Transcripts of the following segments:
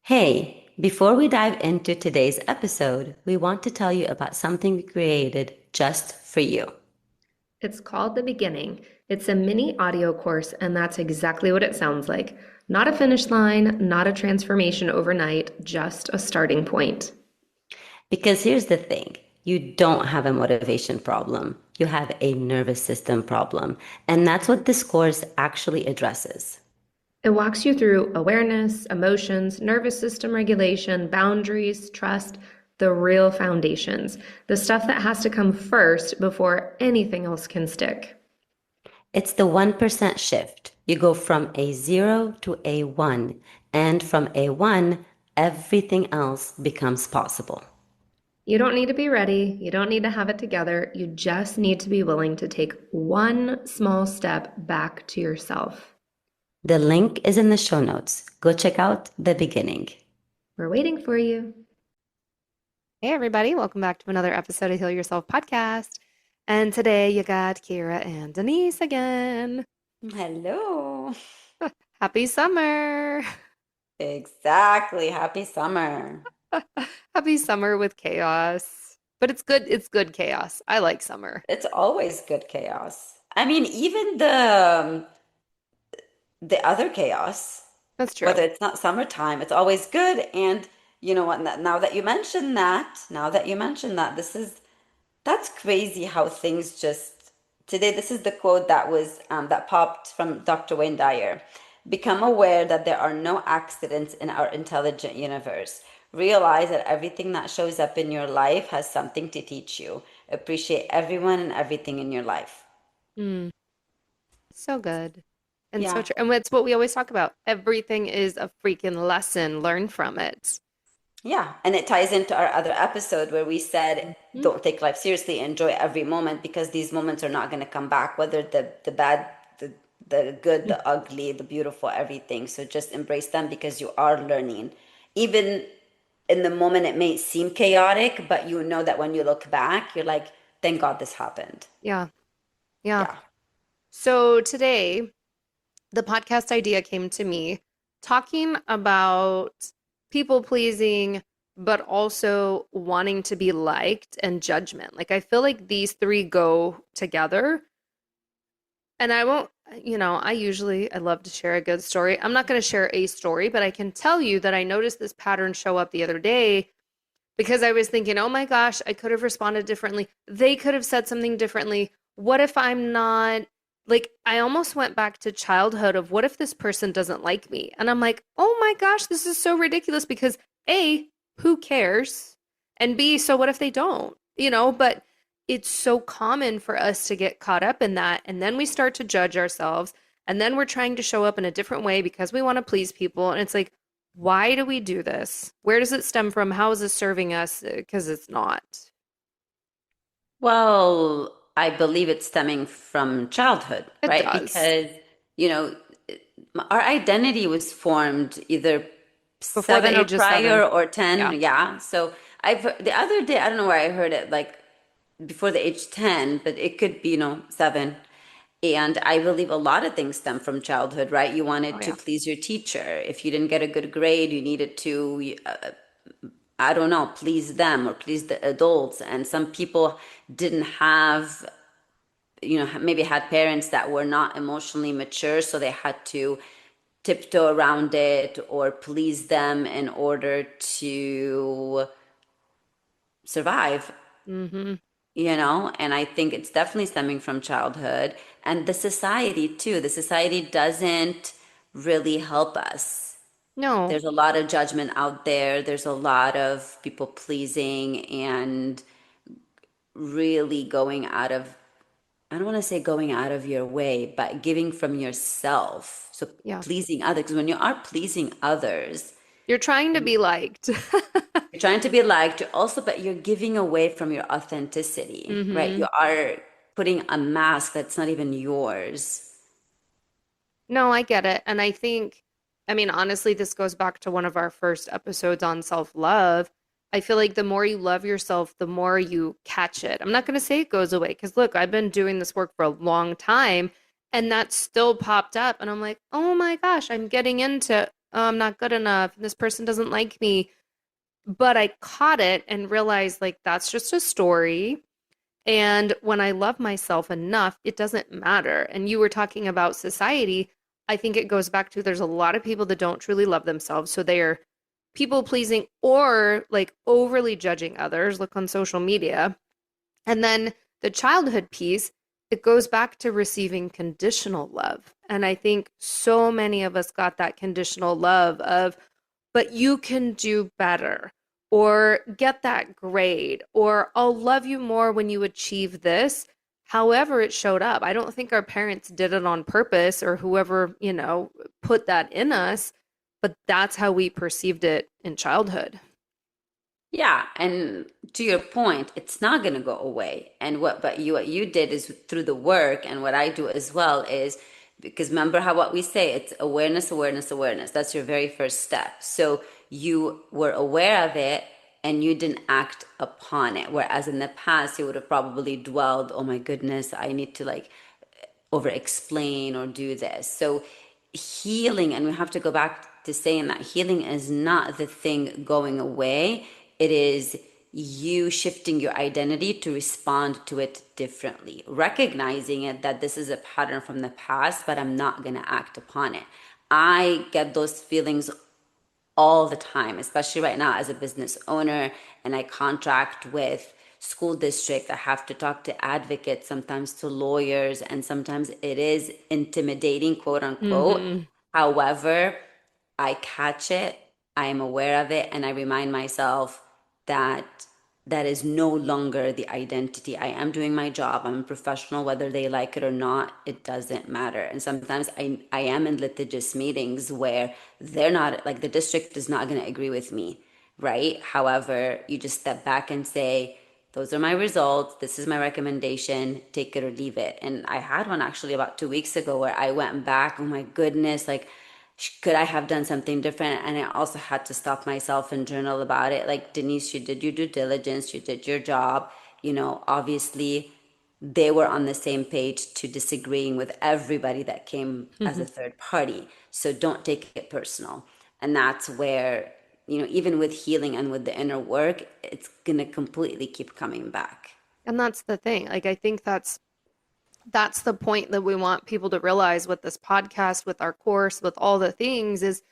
Hey, before we dive into today's episode, we want to tell you about something we created just for you. It's called The Beginning. It's a mini audio course, and that's exactly what it sounds like. Not a finish line, not a transformation overnight, just a starting point. Because here's the thing, you don't have a motivation problem, you have a nervous system problem. And that's what this course actually addresses. It walks you through awareness, emotions, nervous system regulation, boundaries, trust, the real foundations, the stuff that has to come first before anything else can stick. It's the 1% shift. You go from a zero to a one, and from a one, everything else becomes possible. You don't need to be ready. You don't need to have it together. You just need to be willing to take one small step back to yourself. The link is in the show notes. Go check out the beginning. We're waiting for you. Hey, everybody, welcome back to another episode of Heal Yourself podcast. And today you got Kira and Denise again. Hello. Happy summer. Exactly. Happy summer. Happy summer with chaos. But it's good chaos. I like summer. It's always good chaos. I mean, even the other chaos, That's true. whether it's not summertime, it's always good. And you know what? Now that you mention that, that's crazy how things just today. This is the quote that popped from Dr. Wayne Dyer. Become aware that there are no accidents in our intelligent universe. Realize that everything that shows up in your life has something to teach you. Appreciate everyone and everything in your life. Mm, so good. And so Yeah. true. And it's what we always talk about. Everything is a freaking lesson. Learn from it. Yeah, and it ties into our other episode where we said Mhm. don't take life seriously, enjoy every moment because these moments are not going to come back, whether the bad, the good, the ugly, the beautiful, everything. So just embrace them because you are learning. Even in the moment it may seem chaotic, but you know that when you look back, you're like, thank God this happened. Yeah. Yeah. Yeah. So today, the podcast idea came to me talking about people pleasing, but also wanting to be liked and judgment. Like, I feel like these three go together. And I won't, I love to share a good story. I'm not going to share a story, but I can tell you that I noticed this pattern show up the other day because I was thinking, oh my gosh, I could have responded differently. They could have said something differently. What if I'm not like, I almost went back to childhood of what if this person doesn't like me? And I'm like, oh my gosh, this is so ridiculous because A, who cares? And B, so what if they don't? But it's so common for us to get caught up in that. And then we start to judge ourselves. And then we're trying to show up in a different way because we want to please people. And it's like, why do we do this? Where does it stem from? How is this serving us? Because it's not. Well, I believe it's stemming from childhood, It right? does. Because, you know, our identity was formed either Before the 7 or age of 7. prior or 10. Yeah. Yeah. So the other day, I don't know where I heard it, like before the age 10, but it could be, 7. And I believe a lot of things stem from childhood, right? You Oh, wanted to yeah. please your teacher. If you didn't get a good grade, you needed to, I don't know, please them or please the adults. And some people didn't have, maybe had parents that were not emotionally mature, so they had to tiptoe around it or please them in order to survive, Mm-hmm. and I think it's definitely stemming from childhood and the society too. The society doesn't really help us. No. There's a lot of judgment out there. There's a lot of people pleasing and really going out of, I don't want to say going out of your way, but giving from yourself. So Yeah. pleasing others, because when you are pleasing others, You're trying to be liked. you're trying to be liked also, but you're giving away from your authenticity, right? Mm-hmm. You are putting a mask that's not even yours. No, I get it. And I think, I mean, honestly, this goes back to one of our first episodes on self-love. I feel like the more you love yourself, the more you catch it. I'm not going to say it goes away because look, I've been doing this work for a long time and that still popped up. And I'm like, oh my gosh, I'm getting into oh, I'm not good enough. This person doesn't like me. But I caught it and realized like that's just a story. And when I love myself enough, it doesn't matter. And you were talking about society. I think it goes back to there's a lot of people that don't truly love themselves. So they are people pleasing or like overly judging others. Look on social media. And then the childhood piece, it goes back to receiving conditional love. And I think so many of us got that conditional love of, but you can do better, or get that grade, or I'll love you more when you achieve this. However, it showed up. I don't think our parents did it on purpose or whoever, put that in us, but that's how we perceived it in childhood. Yeah, and to your point, it's not going to go away. And what you did is through the work, and what I do as well is because remember how what we say, it's awareness, awareness, awareness. That's your very first step. So you were aware of it and you didn't act upon it. Whereas in the past, you would have probably dwelled, oh my goodness, I need to like over explain or do this. So healing, and we have to go back to saying that healing is not the thing going away. It is you shifting your identity to respond to it differently, recognizing it that this is a pattern from the past, but I'm not going to act upon it. I get those feelings all the time, especially right now as a business owner, and I contract with school district. I have to talk to advocates, sometimes to lawyers, and sometimes it is intimidating, quote unquote. Hmm. However, I catch it, I am aware of it, and I remind myself that that is no longer the identity. I am doing my job. I'm a professional, whether they like it or not, it doesn't matter. And sometimes I am in litigious meetings where they're not, like the district is not going to agree with me, right? However, you just step back and say, those are my results. This is my recommendation. Take it or leave it. And I had one actually about 2 weeks ago where I went back. Oh my goodness, like could I have done something different? And I also had to stop myself and journal about it. Like, Denise, you did your due diligence, you did your job. Obviously, they were on the same page to disagreeing with everybody that came as a third party. So don't take it personal. And that's where, even with healing and with the inner work, it's going to completely keep coming back. And that's the thing. Like I think that's the point that we want people to realize with this podcast, with our course, with all the things is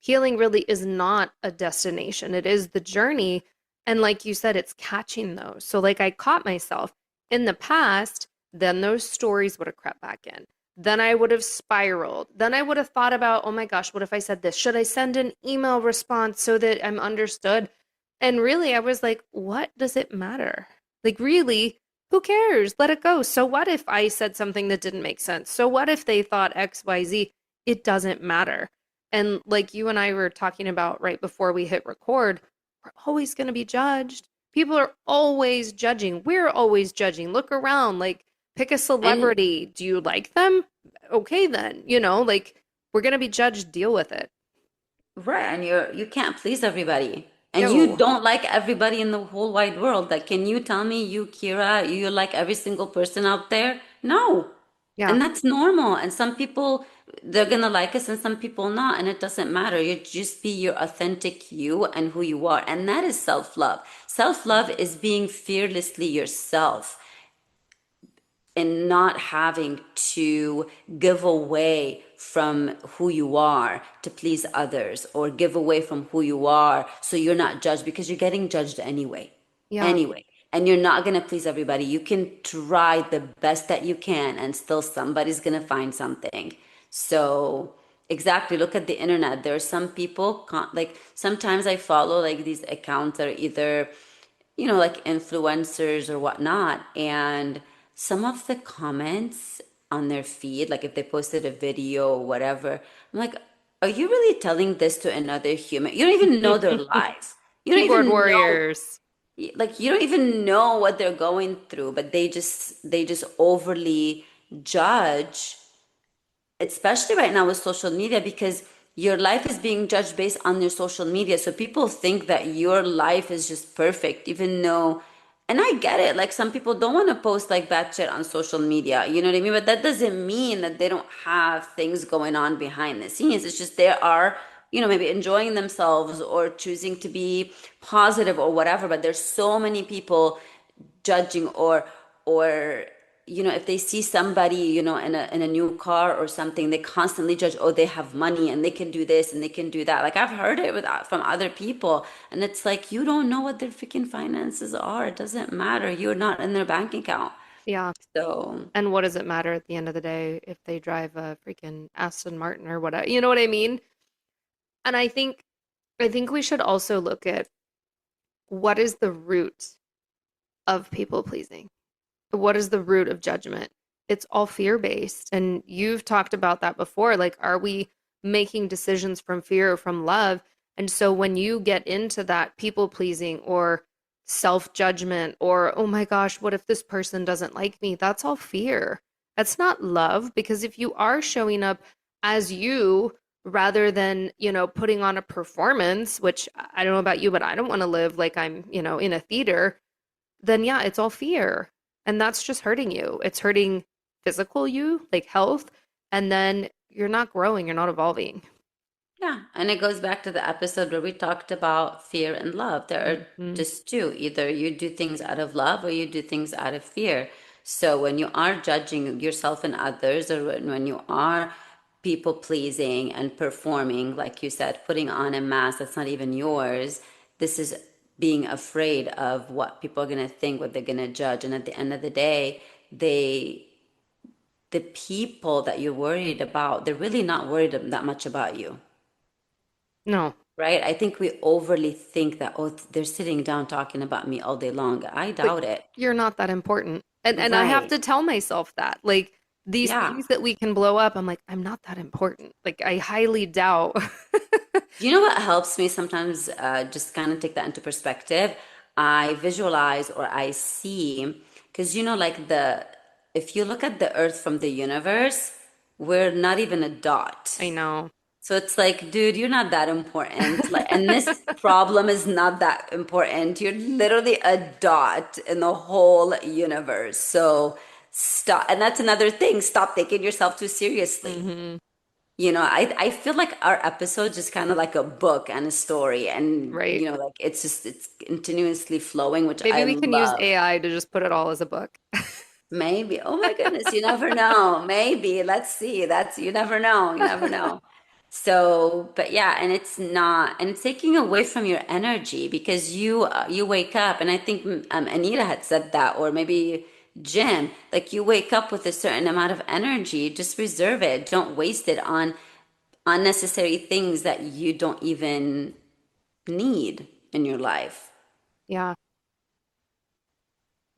healing really is not a destination. It is the journey. And like you said, it's catching those. So, like, I caught myself in the past, then those stories would have crept back in. Then I would have spiraled. Then I would have thought about, oh my gosh, what if I said this? Should I send an email response so that I'm understood? And really, I was like, what does it matter? Like, really, who cares? Let it go. So, what if I said something that didn't make sense? So, what if they thought XYZ? It doesn't matter. And like you and I were talking about right before we hit record, we're always going to be judged. People are always judging. We're always judging. Look around, like pick a And celebrity. Do you like them? Okay, then, like we're going to be judged. Deal with it. right, and you can't please everybody. And you No. don't like everybody in the whole wide world. Like, can you tell me you, Kira, you like every single person out there? No. Yeah. And that's normal. And some people, they're gonna like us and some people not. And it doesn't matter. You just be your authentic you and who you are. And that is self-love. Self-love is being fearlessly yourself and not having to give away from who you are to please others or give away from who you are so you're not judged because you're getting judged anyway. Yeah. Anyway. And you're not going to please everybody. You can try the best that you can and still somebody's going to find something. So, exactly. Look at the internet. There are some people, like, sometimes I follow like these accounts that are either like influencers or whatnot. And some of the comments on their feed, like if they posted a video or whatever, I'm like, are you really telling this to another human? You don't even know their lives. You don't Keyboard even know, warriors. like, you don't even know what they're going through, but they just overly judge, especially right now with social media, because your life is being judged based on your social media. So people think that your life is just perfect, even though And I get it. Like some people don't want to post like bad shit on social media. You know what I mean? But that doesn't mean that they don't have things going on behind the scenes. It's just they are, maybe enjoying themselves or choosing to be positive or whatever. But there's so many people judging or if they see somebody in a new car or something, they constantly judge. Oh, they have money and they can do this and they can do that. Like I've heard it from other people, and it's like you don't know what their freaking finances are. It doesn't matter. You're not in their bank account. Yeah. So And what does it matter at the end of the day if they drive a freaking Aston Martin or whatever? You know what I mean? And I think we should also look at what is the root of people pleasing? What is the root of judgment? It's all fear based. And you've talked about that before. Like, are we making decisions from fear or from love? And so when you get into that people pleasing or self judgment or, oh my gosh, what if this person doesn't like me? That's all fear. That's not love, because if you are showing up as you rather than, putting on a performance, which I don't know about you, but I don't want to live like I'm, in a theater, then yeah, it's all fear. And that's just hurting you. It's hurting physical you, like health, and then you're not growing, you're not evolving. yeah, and it goes back to the episode where we talked about fear and love. There are Hmm. just two. Either you do things out of love or you do things out of fear. So when you are judging yourself and others, or when you are people pleasing and performing, like you said, putting on a mask that's not even yours, this is being afraid of what people are going to think, what they're going to judge. And at the end of the day, the people that you're worried about, they're really not worried that much about you. No, Right? I think we overly think that, oh, they're sitting down talking about me all day long. I but doubt it. you're not that important. And I have Right. to tell myself that. Like these Yeah. things that we can blow up, I'm like, I'm not that important. Like I highly doubt. Do you know what helps me sometimes just kind of take that into perspective? I visualize or I see, because like if you look at the earth from the universe, we're not even a dot. I know. So it's like, dude, you're not that important. Like, and this problem is not that important. You're literally a dot in the whole universe. So stop. And that's another thing. Stop taking yourself too seriously. Hmm. I feel like our episodes just kind of like a book and a story, and Right. like it's continuously flowing, which Maybe I we can use love. AI to just put it all as a book. Maybe. Oh my goodness, you never know. Maybe. Let's see. That's you never know. You never know. So, but yeah, and it's not, and it's taking away from your energy because you wake up, and I think Anita had said that, or maybe Jim, like you wake up with a certain amount of energy, just reserve it. Don't waste it on unnecessary things that you don't even need in your life. Yeah.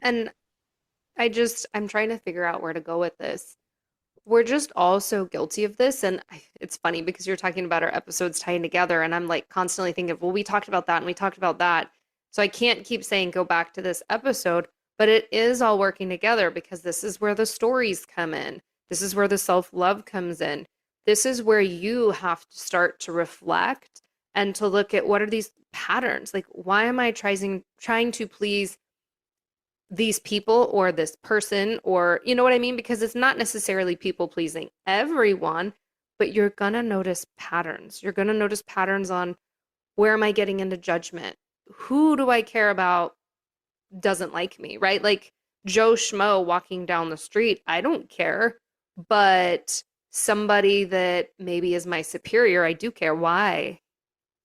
And I'm trying to figure out where to go with this. We're just all so guilty of this. And it's funny because you're talking about our episodes tying together, and I'm like constantly thinking, well, we talked about that and we talked about that. So I can't keep saying go back to this episode, but it is all working together because this is where the stories come in. This is where the self-love comes in. This is where you have to start to reflect and to look at what are these patterns? Like, why am I trying to please these people or this person, or you know what I mean? Because it's not necessarily people pleasing everyone, but you're gonna notice patterns. You're gonna notice patterns on where am I getting into judgment? Who do I care about doesn't like me, right? Like Joe Schmo walking down the street, I don't care, but somebody that maybe is my superior, I do care. Why?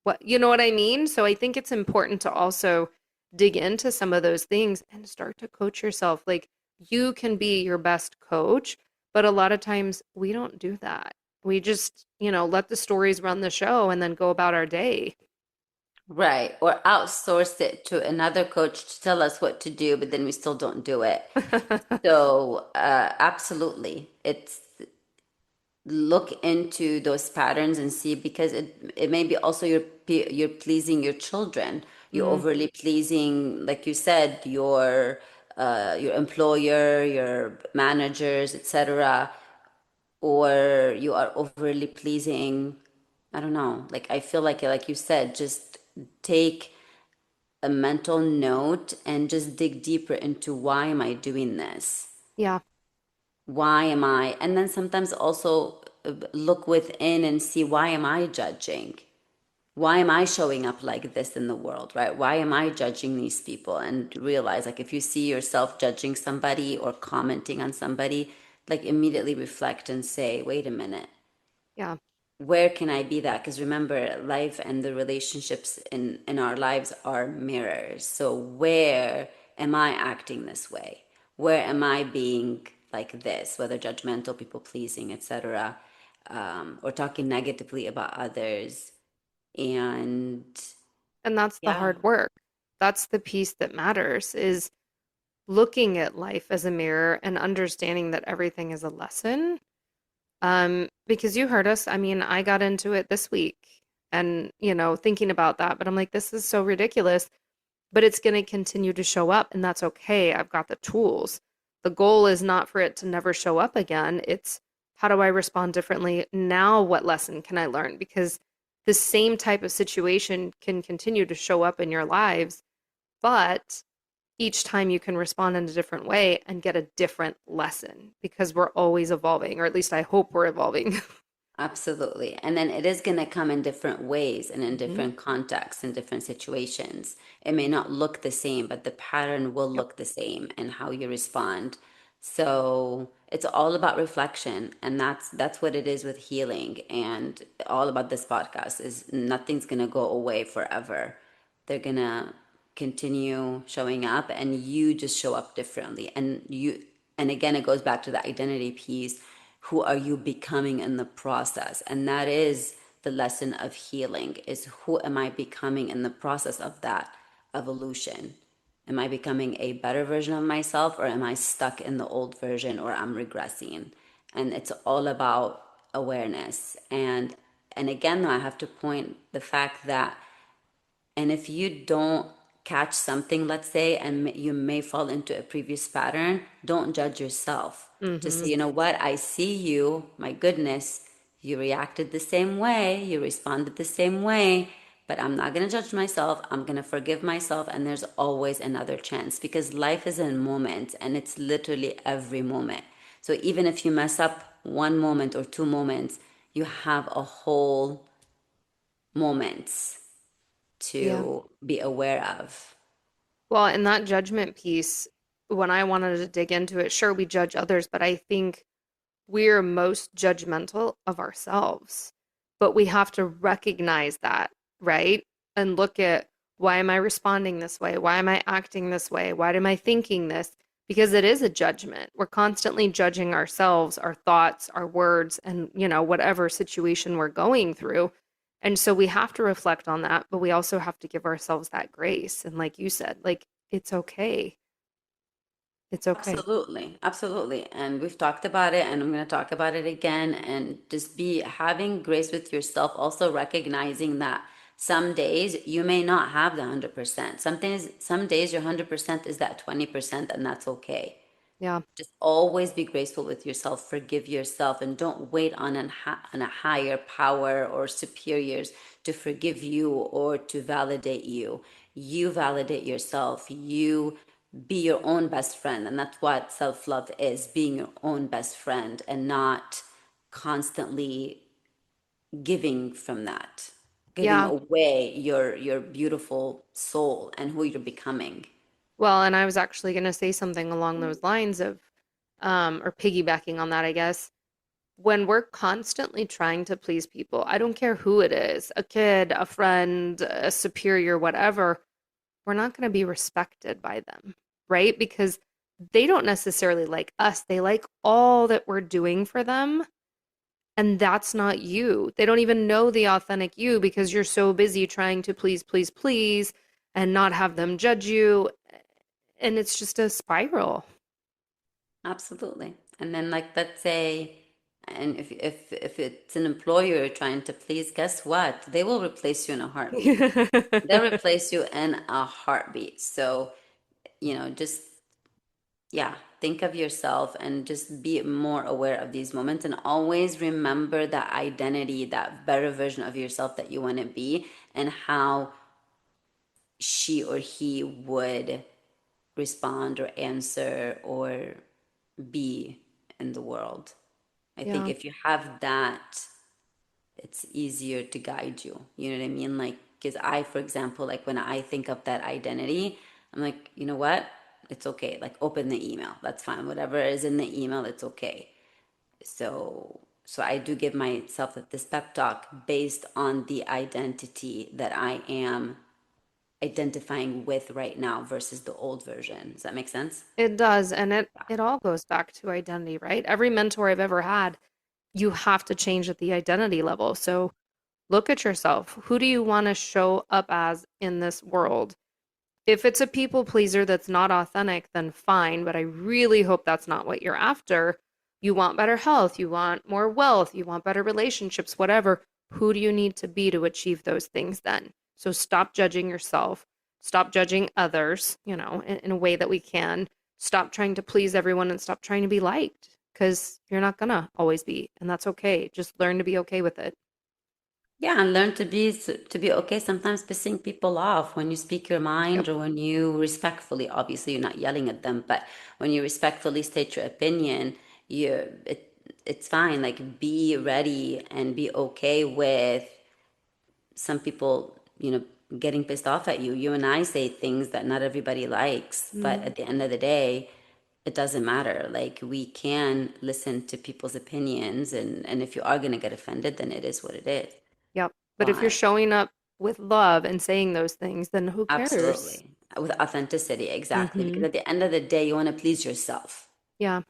What, you know what I mean? So I think it's important to also dig into some of those things and start to coach yourself. Like you can be your best coach, but a lot of times we don't do that. We just, let the stories run the show and then go about our day. Right. Or outsource it to another coach to tell us what to do, but then we still don't do it. So, absolutely. It's look into those patterns and see because it may be also you're pleasing your children. You're Mm, overly pleasing, like you said, your employer, your managers, etc. Or you are overly pleasing. I don't know. Like I feel like you said, just take a mental note and just dig deeper into why am I doing this? Yeah. Why am I? And then sometimes also look within and see, why am I judging? Why am I showing up like this in the world, right? Why am I judging these people? And realize, like, if you see yourself judging somebody or commenting on somebody, like, immediately reflect and say, wait a minute, Yeah. where can I be that? Because remember, life and the relationships in our lives are mirrors. So where am I acting this way? Where am I being like this, whether judgmental, people pleasing, etc., or talking negatively about others? And And that's the yeah, hard work. That's the piece that matters is looking at life as a mirror and understanding that everything is a lesson. Because you heard us. I mean, I got into it this week and, thinking about that, but I'm like, this is so ridiculous, but it's going to continue to show up, and that's okay. I've got the tools. The goal is not for it to never show up again. It's how do I respond differently? Now, what lesson can I learn? Because the same type of situation can continue to show up in your lives, but each time you can respond in a different way and get a different lesson because we're always evolving, or at least I hope we're evolving. absolutely. And then it is going to come in different ways and in Hmm. different contexts and different situations. It may not look the same, but the pattern will Yep. look the same and how you respond. So it's all about reflection, and that's what it is with healing, and all about this podcast is nothing's going to go away forever. They're going to continue showing up, and you just show up differently. And again, it goes back to the identity piece. Who are you becoming in the process? And that is the lesson of healing, is who am I becoming in the process of that evolution? Am I becoming a better version of myself, or am I stuck in the old version, or I'm regressing? And it's all about awareness. And again, though, I have to point the fact that, and if you don't catch something, let's say, and you may fall into a previous pattern, don't judge yourself. Just say, Hmm. you know what, I see you. My goodness, you reacted the same way, you responded the same way, but I'm not going to judge myself. I'm going to forgive myself. And there's always another chance, because life is a moment, and it's literally every moment. So even if you mess up one moment or two moments, you have a whole moments Yeah. to be aware of. Well, in that judgment piece, when I wanted to dig into it, sure, we judge others, but I think we're most judgmental of ourselves. But we have to recognize that, right? And look at, why am I responding this way? Why am I acting this way? Why am I thinking this? Because it is a judgment. We're constantly judging ourselves, our thoughts, our words, and, whatever situation we're going through. And so we have to reflect on that, but we also have to give ourselves that grace. And like you said, like, it's okay. It's okay. Absolutely, absolutely. And we've talked about it, and I'm going to talk about it again. And just be having grace with yourself, also recognizing that some days you may not have the 100%. Some days your 100% is that 20%, and that's okay. Yeah. Just always be graceful with yourself, forgive yourself, and don't wait on on a higher power or superiors to forgive you or to validate you. You validate yourself. You be your own best friend. And that's what self love is, being your own best friend and not constantly giving from that, giving Yeah. away your beautiful soul and who you're becoming. Well, and I was actually going to say something along those lines of, or piggybacking on that, I guess. When we're constantly trying to please people, I don't care who it is, a kid, a friend, a superior, whatever, we're not going to be respected by them, right? Because they don't necessarily like us. They like all that we're doing for them. And that's not you. They don't even know the authentic you because you're so busy trying to please, please, please, and not have them judge you. And it's just a spiral. Absolutely. And then, like, let's say, and if it's an employer you're trying to please, guess what? They will replace you in a heartbeat. They'll replace you in a heartbeat. So, just, yeah, think of yourself and just be more aware of these moments, and always remember that identity, that better version of yourself that you want to be, and how she or he would respond or answer or be in the world. I think Yeah. if you have that, it's easier to guide you. You know what I mean? Like, because I, for example, like when I think of that identity, I'm like, you know what? It's okay. Like, open the email. That's fine. Whatever is in the email, it's okay. So I do give myself this pep talk based on the identity that I am identifying with right now versus the old version. Does that make sense? It does, and it all goes back to identity, right? Every mentor I've ever had, you have to change at the identity level. So look at yourself. Who do you want to show up as in this world? If it's a people pleaser that's not authentic, then fine, but I really hope that's not what you're after. You want better health, you want more wealth, you want better relationships, whatever. Who do you need to be to achieve those things then? So stop judging yourself, stop judging others, in a way that we can. Stop trying to please everyone and stop trying to be liked because you're not gonna always be, and that's okay. Just learn to be okay with it. Yeah, and learn to be okay sometimes pissing people off when you speak your Yep. mind or when you respectfully, obviously you're not yelling at them, but when you respectfully state your opinion, you it's fine. Like be ready and be okay with some people, getting pissed off at you. You and I say things that not everybody likes, but Mm, at the end of the day, it doesn't matter. Like we can listen to people's opinions and if you are going to get offended, then it is what it is. yep. But if you're But showing up with love and saying those things, then who cares? absolutely. With authenticity, exactly. Because Mm-hmm. at the end of the day, you want to please yourself. Yeah.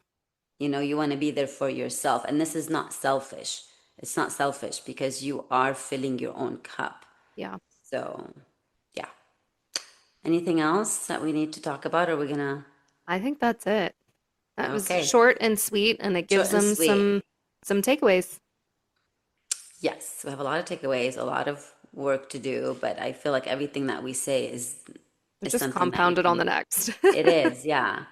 You want to be there for yourself. And this is not selfish. It's not selfish because you are filling your own cup. Yeah. So, yeah. Anything else that we need to talk about? Or are we gonna? I think that's it. That was Okay. short and sweet, and it Short gives and them sweet. some takeaways. Yes, we have a lot of takeaways, a lot of work to do, but I feel like everything that we say is It is just something that you compounded on the can. next. It is, yeah.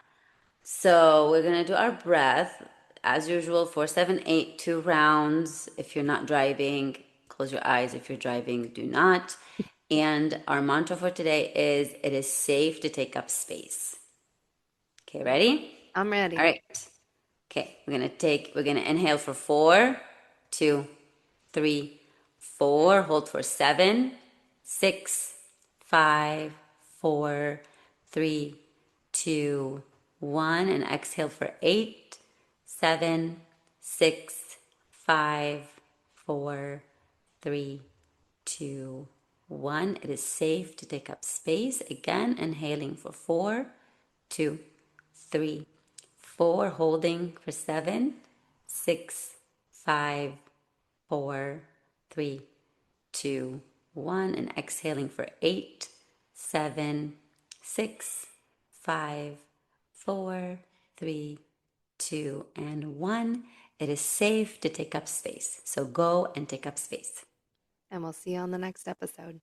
So we're gonna do our breath as usual, 4, 7, 8, 2 rounds. If you're not driving, close your eyes. If you're driving, do not. And our mantra for today is it is safe to take up space. Okay, ready? I'm All ready. right. Okay, we're gonna inhale for 4, 2, 3, 4. Hold for 7, 6, 5, 4, 3, 2, 1. And exhale for 8, 7, 6, 5, 4, 3, 2, 1. It is safe to take up space. Again, inhaling for 4, 2, 3, 4. Holding for 7, 6, 5, 4, 3, 2, 1. And exhaling for 8, 7, 6, 5, 4, 3, 2, and 1. It is safe to take up space. So go and take up space. And we'll see you on the next episode.